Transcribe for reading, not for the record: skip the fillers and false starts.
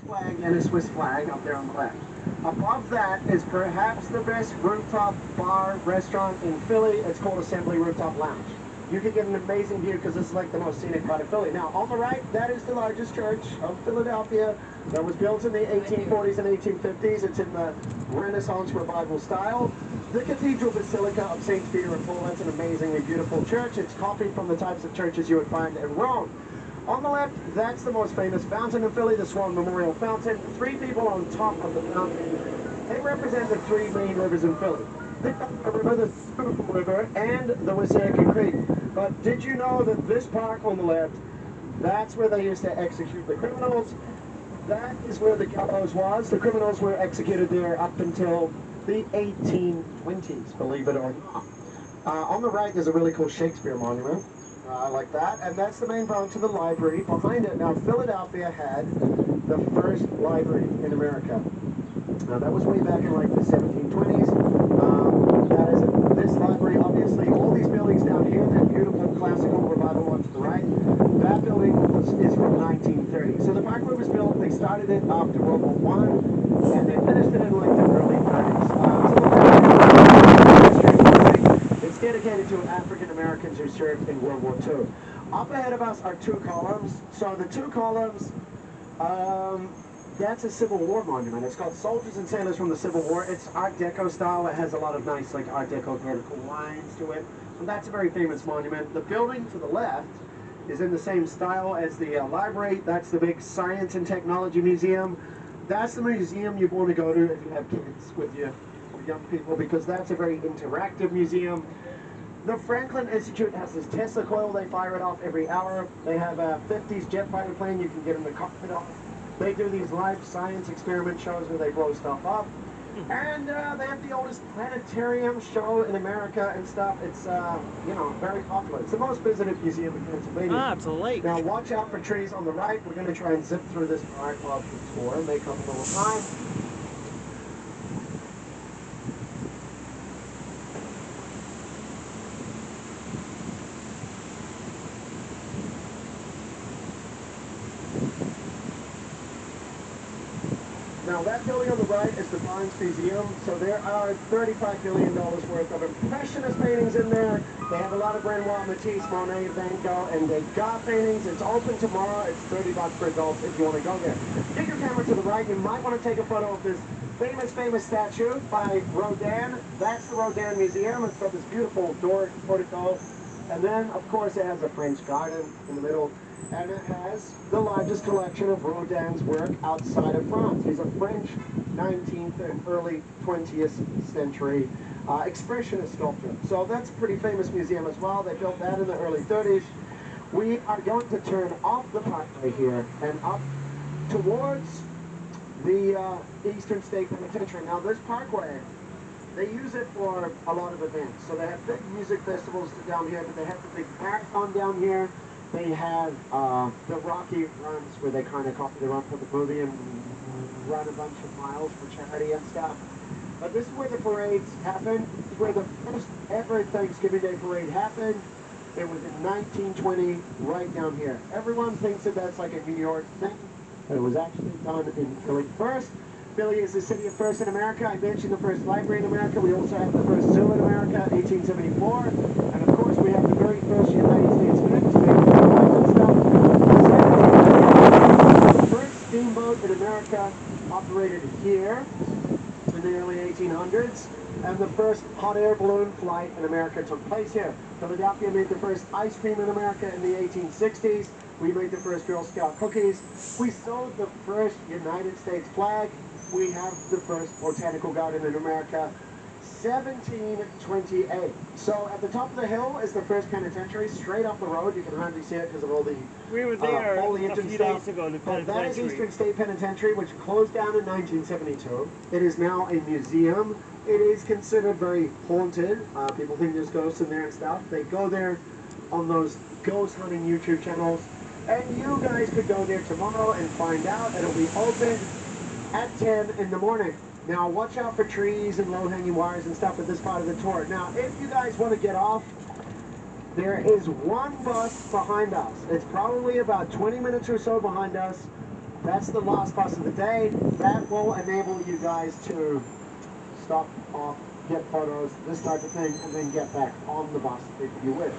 flag and a Swiss flag up there on the left. Above that is perhaps the best rooftop bar restaurant in Philly. It's called Assembly Rooftop Lounge. You can get an amazing view because this is like the most scenic part of Philly. Now, on the right, that is the largest church of Philadelphia that was built in the 1840s and 1850s. It's in the Renaissance Revival style. The Cathedral Basilica of St. Peter and Paul, that's an amazingly beautiful church. It's copied from the types of churches you would find in Rome. On the left, that's the most famous fountain in Philly, the Swan Memorial Fountain. Three people on top of the fountain. They represent the three main rivers in Philly. The River, the Schuylkill River, and the Wissahickon Creek. But did you know that this park on the left, that's where they used to execute the criminals? That is where the gallows was. The criminals were executed there up until the 1820s, believe it or not. On the right, there's a really cool Shakespeare monument. Like that, and that's the main branch of the library behind it. Now, Philadelphia had the first library in America. Now, that was way back in like the 1720s. That is this library, obviously, all these buildings down here, that beautiful classical revival one to the right, that building is from 1930. So the parkway was built, they started it after World War I, and they finished it in like the early 30s. It's dedicated to African Americans who served in World War II. Up ahead of us are two columns. So the two columns, that's a Civil War monument. It's called Soldiers and Sailors from the Civil War. It's Art Deco style. It has a lot of nice like Art Deco vertical lines to it. And that's a very famous monument. The building to the left is in the same style as the library. That's the big Science and Technology Museum. That's the museum you want to go to if you have kids with you, or young people, because that's a very interactive museum. The Franklin Institute has this Tesla coil. They fire it off every hour. They have a 50s jet fighter plane you can get in the cockpit of. They do these live science experiment shows where they blow stuff up. And they have the oldest planetarium show in America and stuff. It's, you know, very popular. It's the most visited museum in Pennsylvania. Ah, it's a lake. Now, watch out for trees on the right. We're going to try and zip through this part of the tour, make up a little time. Now, that building on the right is the Barnes Museum. So there are $35 billion worth of Impressionist paintings in there. They have a lot of Renoir, Matisse, Monet, Van Gogh, and Degas paintings. It's open tomorrow. It's $30 for adults if you want to go there. Take your camera to the right. You might want to take a photo of this famous statue by Rodin. That's the Rodin Museum. It's got this beautiful Doric portico. And then, of course, it has a French garden in the middle. And it has the largest collection of Rodin's work outside of France. He's a French 19th and early 20th century expressionist sculptor. So that's a pretty famous museum as well. They built that in the early 30s. We are going to turn off the parkway here and up towards the Eastern State Penitentiary. Now, this parkway, they use it for a lot of events. So they have big music festivals down here, but they have the big marathon down here. They have the Rocky runs where they kind of copy the run for the movie and run a bunch of miles for charity and stuff. But this is where the parades happen. This is where the first ever Thanksgiving Day parade happened. It was in 1920, right down here. Everyone thinks that that's like a New York thing, but it was actually done in Philly first. Philly is the city of first in America. I mentioned the first library in America. We also have the first zoo in America, 1874. And of course, we have the very first United States Mint. The first steamboat in America operated here in the early 1800s. And the first hot air balloon flight in America took place here. Philadelphia made the first ice cream in America in the 1860s. We made the first Girl Scout cookies. We sold the first United States flag. We have the first botanical garden in America, 1728. So at the top of the hill is the first penitentiary, straight up the road. You can hardly see it because of all the We were there foliage a and few stuff. days ago, the But that is penitentiary. Eastern State Penitentiary, which closed down in 1972. It is now a museum. It is considered very haunted. People think there's ghosts in there and stuff. They go there on those ghost hunting YouTube channels. And you guys could go there tomorrow and find out. It'll be open at 10 in the morning. Now watch out for trees and low-hanging wires and stuff at this part of the tour. Now if you guys want to get off, there is one bus behind us. It's probably about 20 minutes or so behind us. That's the last bus of the day. That will enable you guys to stop off, get photos, this type of thing, and then get back on the bus if you wish.